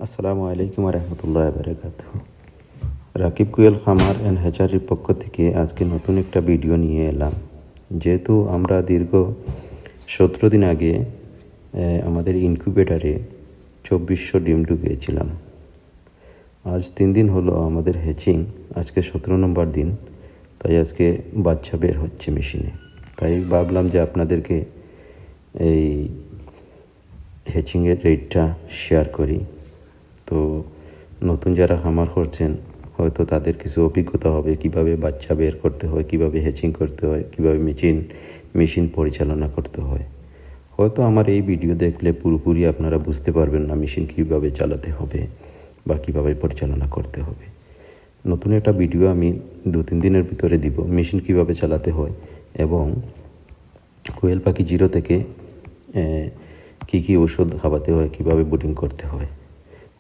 আসসালামু আলাইকুম রহমতুল্লাহ বারাকাতুহু। রাকিব কোয়েল খামার অ্যান্ড হ্যাচারির পক্ষ থেকে আজকে নতুন একটা ভিডিও নিয়ে এলাম। যেহেতু আমরা দীর্ঘ 17 দিন আগে আমাদের ইনকিউবেটারে 2400 ডিম ঢুকিয়েছিলাম। আজ 3 দিন হলো আমাদের হ্যাচিং, আজকে 17 নম্বর দিন। তাই আজকে বাচ্চা বের হচ্ছে মেশিনে। তাই ভাবলাম যে আপনাদেরকে এই হ্যাচিংয়ের রেটটা শেয়ার করি। তো নতুন যারা খামার করছেন হয়তো তাদের কিছু অভিজ্ঞতা হবে, কিভাবে বাচ্চা বের করতে হয়, কিভাবে হ্যাচিং করতে হয়, কিভাবে মেশিন পরিচালনা করতে হয়। হয়তো আমার এই ভিডিও দেখলে পুরোপুরি আপনারা বুঝতে পারবেন না মেশিন কিভাবে চালাতে হবে বা কিভাবে পরিচালনা করতে হবে। নতুন একটা ভিডিও আমি 2-3 দিনের ভিতরে দিব, মেশিন কিভাবে চালাতে হয় এবং কোয়েল পাখি জিরো থেকে কী ওষুধ খাওয়াতে হয়, কিভাবে বুডিং করতে হয়।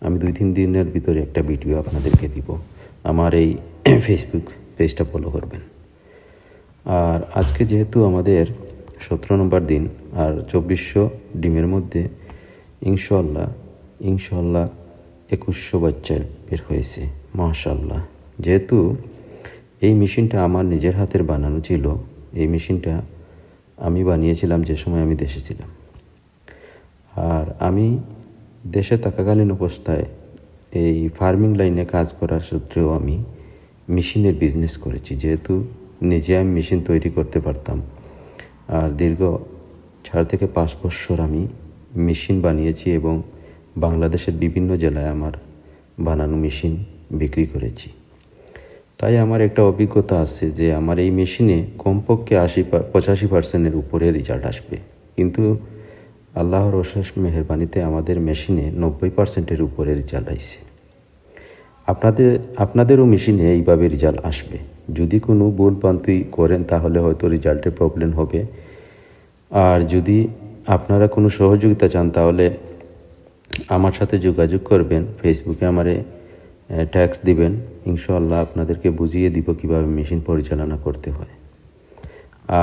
আমি 2-3 দিনের ভিতরে একটা ভিডিও আপনাদেরকে দিব। আমার এই ফেসবুক পেজটা ফলো করবেন। আর আজকে যেহেতু আমাদের 17 নম্বর দিন আর 2400 ডিমের মধ্যে ইনশাল্লাহ 2100 বাচ্চা বের হয়েছে, মাশাআল্লাহ। যেহেতু এই মেশিনটা আমার নিজের হাতের বানানো ছিল, এই মেশিনটা আমি বানিয়েছিলাম যে সময় আমি দেশে ছিলাম। আর আমি দেশে থাকাকালীন অবস্থায় এই ফার্মিং লাইনে কাজ করার সূত্রেও আমি মেশিনের বিজনেস করেছি। যেহেতু নিজে আমি মেশিন তৈরি করতে পারতাম, আর দীর্ঘ 4 থেকে 5 বছর আমি মেশিন বানিয়েছি এবং বাংলাদেশের বিভিন্ন জেলায় আমার বানানো মেশিন বিক্রি করেছি। তাই আমার একটা অভিজ্ঞতা আছে যে আমার এই মেশিনে কমপক্ষে 85% উপরে রেজাল্ট আসবে। কিন্তু আল্লাহর অশেষ মেহেরবানিতে আমাদের মেশিনে 90% উপরে রেজাল্ট আসছে। আপনাদেরও মেশিনে এইভাবে রেজাল্ট আসবে। যদি কোনো ভুলভ্রান্তি করেন তাহলে হয়তো রেজাল্টের প্রবলেম হবে। আর যদি আপনারা কোনো সহযোগিতা চান তাহলে আমার সাথে যোগাযোগ করবেন, ফেসবুকে আমারে ট্যাক্স দিবেন, ইনশাআল্লাহ আপনাদেরকে বুঝিয়ে দিব কিভাবে মেশিন পরিচালনা করতে হয়।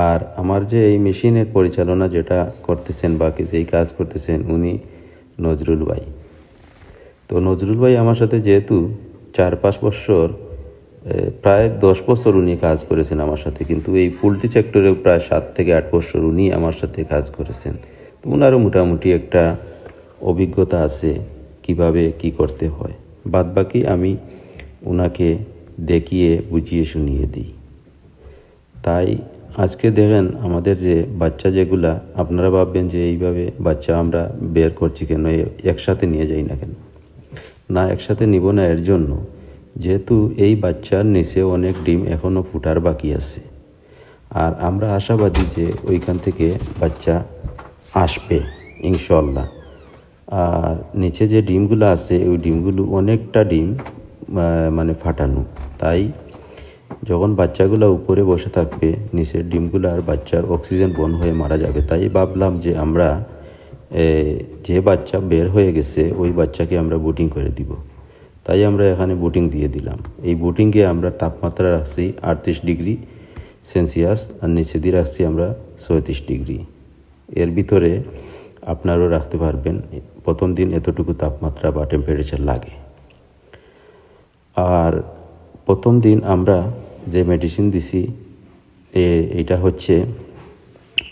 আর আমার যে এই মেশিনের পরিচালনা যেটা করতেছেন বা যেই কাজ করতেছেন উনি নজরুল ভাই। তো নজরুল ভাই আমার সাথে যেহেতু 4-5 বছর, প্রায় 10 বছর উনি কাজ করেছেন আমার সাথে, কিন্তু এই পোলট্রি সেক্টরে প্রায় 7 থেকে 8 বছর উনি আমার সাথে কাজ করেছেন। তো ওনারও মোটামুটি একটা অভিজ্ঞতা আছে কিভাবে কি করতে হয়। বাদ বাকি আমি ওনাকে দেখিয়ে বুঝিয়ে শুনিয়ে দিই। তাই আজকে দেখেন আমাদের যে বাচ্চা যেগুলা, আপনারা ভাববেন যে এইভাবে বাচ্চা আমরা বের করছি কেন, একসাথে নিয়ে যাই না কেন। না, একসাথে নিব না এর জন্য যেহেতু এই বাচ্চার নিচে অনেক ডিম এখনও ফুটার বাকি আছে। আর আমরা আশাবাদী যে ওইখান থেকে বাচ্চা আসবে ইনশাল্লাহ। আর নিচে যে ডিমগুলো আছে ওই ডিমগুলো অনেকটা ডিম মানে ফাটানো। তাই যখন বাচ্চাগুলো উপরে বসে থাকবে নিচের ডিমগুলো আর বাচ্চার অক্সিজেন বন্ধ হয়ে মারা যাবে। তাই ভাবলাম যে আমরা যে বাচ্চা বের হয়ে গেছে ওই বাচ্চাকে আমরা বুটিং করে দিব। তাই আমরা এখানে বুটিং দিয়ে দিলাম। এই বুটিংয়ে আমরা তাপমাত্রা রাখছি 38 ডিগ্রি সেলসিয়াস আর নিচে দিয়ে রাখছি আমরা 34 ডিগ্রি। এর ভিতরে আপনারাও রাখতে পারবেন। প্রথম দিন এতটুকু তাপমাত্রা বা টেম্পারেচার লাগে। আর প্রথম দিন আমরা যে মেডিসিন দিছি এটা হচ্ছে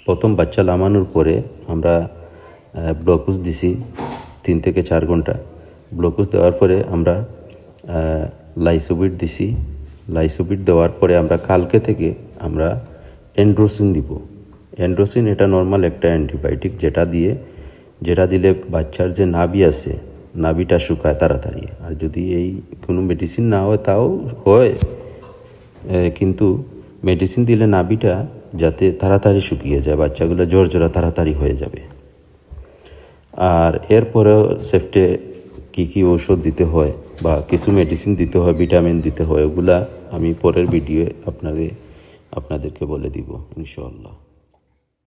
প্রথম বাচ্চা নামানোর পরে আমরা গ্লুকোজ দিছি 3 থেকে 4 ঘন্টা। গ্লুকোজ দেওয়ার পরে আমরা লাইসোবিট দিছি। লাইসোবিট দেওয়ার পরে আমরা কালকে থেকে আমরা এন্ড্রোসিন দিব। এন্ড্রোসিন এটা নর্মাল একটা অ্যান্টিবায়োটিক, যেটা দিলে বাচ্চার যে নাভি আছে নাভিটা শুকায় তাড়াতাড়ি। আর যদি এই কোনো মেডিসিন না হয় তাও হয়, কিন্তু মেডিসিন দিলে নাভিটা যাতে তাড়াতাড়ি শুকিয়ে যায়, বাচ্চাগুলো জ্বর তাড়াতাড়ি হয়ে যাবে। আর এরপরেও সেফটে কী ঔষধ দিতে হয় বা কিছু মেডিসিন দিতে হয়, ভিটামিন দিতে হয়, ওগুলা আমি পরের ভিডিওয়ে আপনাদেরকে বলে দিব ইনশাআল্লাহ।